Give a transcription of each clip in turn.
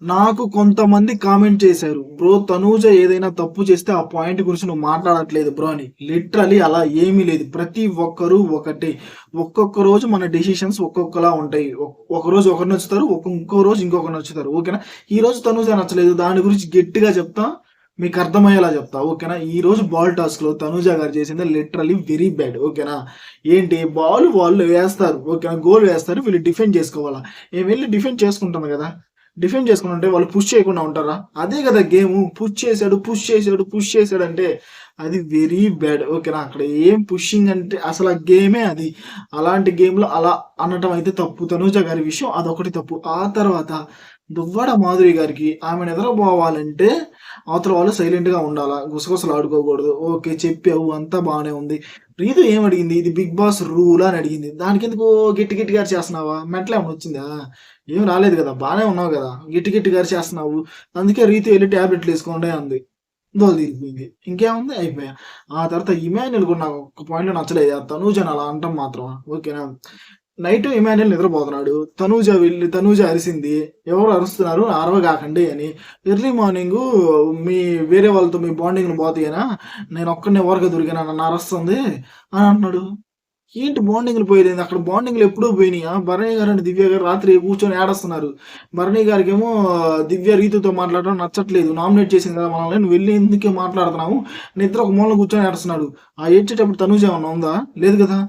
నాకు కొంతమంది కామెంట్ చేశారు. "బ్రో తనూజ ఏదైనా తప్పు చేస్తే ఆ పాయింట్ గురించి నువ్వు మాట్లాడట్లేదు బ్రో" అని. లిటరల్లీ అలా ఏమీ లేదు. ప్రతి ఒక్కరు ఒకటే. ఒక్కొక్క రోజు మన డెసిషన్స్ ఒక్కొక్కలా ఉంటాయి. ఒకరోజు ఒకరు నచ్చుతారు. ఇంకో రోజు ఇంకొకరు నచ్చుతారు. ఓకేనా? ఈరోజు తనూజ నచ్చలేదు. దాని గురించి గట్టిగా చెప్తా. మీకు అర్థమయ్యేలా చెప్తా. ఓకేనా? ఈరోజు బాల్ టాస్క్‌లో తనూజ గారు చేసింది లిటరల్లీ వెరీ బ్యాడ్. ఓకేనా? ఏంటి బాల్ వాళ్ళు వేస్తారు. ఓకేనా? గోల్ వేస్తారు. వీళ్ళు డిఫెండ్ చేసుకోవాలా. ఈమె వెళ్లి డిఫెండ్ చేసుకుంటుంది గదా! డిఫెండ్ చేసుకుంటుంటే వాళ్ళు పుష్ చేయకుండా ఉంటారా? అదే కదా గేము. పుష్ చేసాడంటే అది వెరీ బ్యాడ్. ఓకేనా? అక్కడ ఏం పుషింగ్ అంటే అసలు ఆ గేమే అది. అలాంటి గేమ్‌లో అలా అనటం అయితే తప్పు. తనూజ గారి విషయం అదొకటి తప్పు. ఆ తర్వాత దువ్వాడ మాధురి గారికి ఆమె నిద్రపోవాలంటే అవతల వాళ్ళు సైలెంట్‌గా ఉండాలా. గుసగుసలు ఆడుకోకూడదు. ఓకే. చెప్పావు అంతా బానే ఉంది. రీతు ఏమడిగింది? ఇది బిగ్ బాస్ రూలా అని అడిగింది. దానికెందుకు గట్టిగా అరిచేస్తున్నావా? మెంటలేమన్నా వచ్చిందా? ఏం రాలేదు గదా! బానే ఉన్నావు గదా! గట్టిగా అరిచేస్తున్నావు. అందుకే రీతు ఎళ్లి టాబ్లెట్‌లేసుకోండి అంది. దోల తీరిపోయింది. ఇంకేముంది అయిపాయే. ఆ తర్వాత ఇమాన్యుల్ కూడా నాకు ఒక్క పాయింట్‌లో నచ్చలేదు. ఆ తనూజని అలా అనటం మాత్రం. ఓకేనా? నైట్ ఇమాన్యుల్ నిద్రపోతున్నాడు. తనూజ అరిసింది. ఎవరు అరుస్తున్నారు అరవగాకండి అని. ఎర్లీ మార్నింగు వేరే వాళ్ళతో మీ బాండింగ్‌లు పోతాయనా? నేనొక్కడినే ఊరక దొరికానా నన్ను అరస్తుంది అని అంటున్నాడు. ఏంటి బాండింగ్‌లు పోయేదేంది? అక్కడ బాండింగ్‌లు ఎప్పుడో పోయినియా? భరణి గారు అండ్ దివ్య గారు రాత్రి కూర్చొని ఏడుస్తున్నారు. భరణి గారికేమో దివ్య రీతుతో మాట్లాడడం నచ్చట్లేదు. నామినేట్ చేసింది కదా మనల్ని. నువ్వెళ్లి ఎందుకే మాట్లాడుతున్నావు? నిద్ర ఒక మూలన కూర్చొని ఏడుస్తున్నాడు. ఆ ఏడ్చేటప్పుడు తనూజ ఏమన్నా ఉందా? లేదు కదా!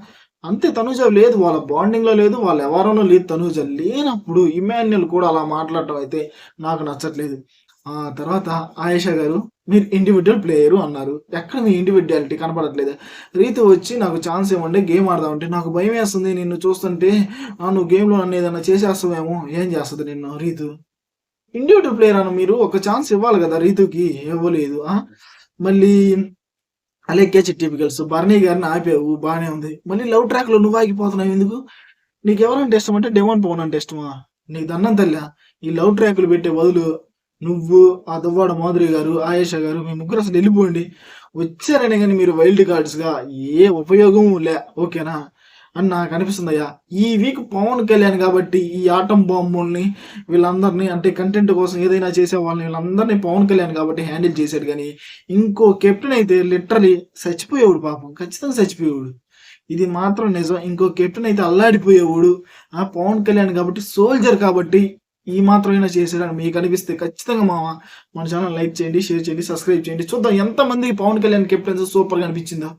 అంతే తనూజ లేదు. వాళ్ళ బాండింగ్‌లో లేదు. వాళ్ళ వ్యవహారంలో లేదు తనూజ. లేనప్పుడు ఇమాన్యుల్ కూడా అలా మాట్లాడటం అయితే నాకు నచ్చట్లేదు. ఆ తర్వాత ఆయేషా గారు మీరు ఇండివిడ్యువల్ ప్లేయరు అన్నారు. ఎక్కడ మీ ఇండివిడ్యుయాలిటీ కనపడట్లేదు. రీతు వచ్చి నాకు ఛాన్స్ ఇవ్వండి గేమ్ ఆడదాం అంటే, నాకు భయమేస్తుంది నిన్ను చూస్తుంటే. నువ్వు గేమ్‌లో నన్ను ఏదైనా చేసేస్తావేమో. ఏం చేస్తది నిన్ను రీతు? ఇండివిడ్యువల్ ప్లేయర్ అని మీరు ఒక ఛాన్స్ ఇవ్వాలి గదా! రీతుకి. ఇవ్వలేదు. మళ్ళీ అలెక్కే చిట్టి భరణి గారిని ఆపావు బానే ఉంది. మళ్ళీ లవ్ ట్రాక్‌లో నువ్వు ఆగిపోతున్నావు ఎందుకు? నీకెవరంటే ఇష్టమంటే డెమాన్ పవన్ అంటే ఇష్టమా? నీకు దండం తల్లా. ఈ లవ్ ట్రాక్‌లు పెట్టే బదులు నువ్వు, ఆ దువ్వాడ మాధురి గారు, ఆయేషా గారు మీ ముగ్గురు అసలు ఎళ్ళిపోండి. వచ్చారనే గాని మీరు వైల్డ్ కార్డ్స్‌గా ఏ ఉపయోగం ఓకేనా? అని నాకనిపిస్తుందయ్యా. ఈ వీక్ పవన్ కళ్యాణ్ గాబట్టి ఈ ఆటం బాంబుల్ని వీళ్ళందరిని అంటే కంటెంట్ కోసం ఏదైనా చేసే వాళ్ళని వీళ్ళందరిని పవన్ కళ్యాణ్ గాబట్టి హ్యాండిల్ చేసాడు గానీ, ఇంకో కెప్టెన్ అయితే లిటరల్లీ సచ్చిపోయేవాడు పాపం. ఖచ్చితంగా సచ్చిపోయేవాడు. ఇది మాత్రం నిజం. ఇంకో కెప్టెన్ అయితే అల్లాడిపోయేవాడు. పవన్ కళ్యాణ్ కాబట్టి సోల్జర్ కాబట్టి ఈ మాత్రమైనా చేసాడని మీకనిపిస్తే ఖచ్చితంగా మన ఛానెల్ లైక్ చేయండి, షేర్ చేయండి, సబ్స్క్రైబ్ చేయండి. చూద్దాం ఎంతమందికి పవన్ కళ్యాణ్ కెప్టెన్సీ సూపర్‌గా అనిపించిందో.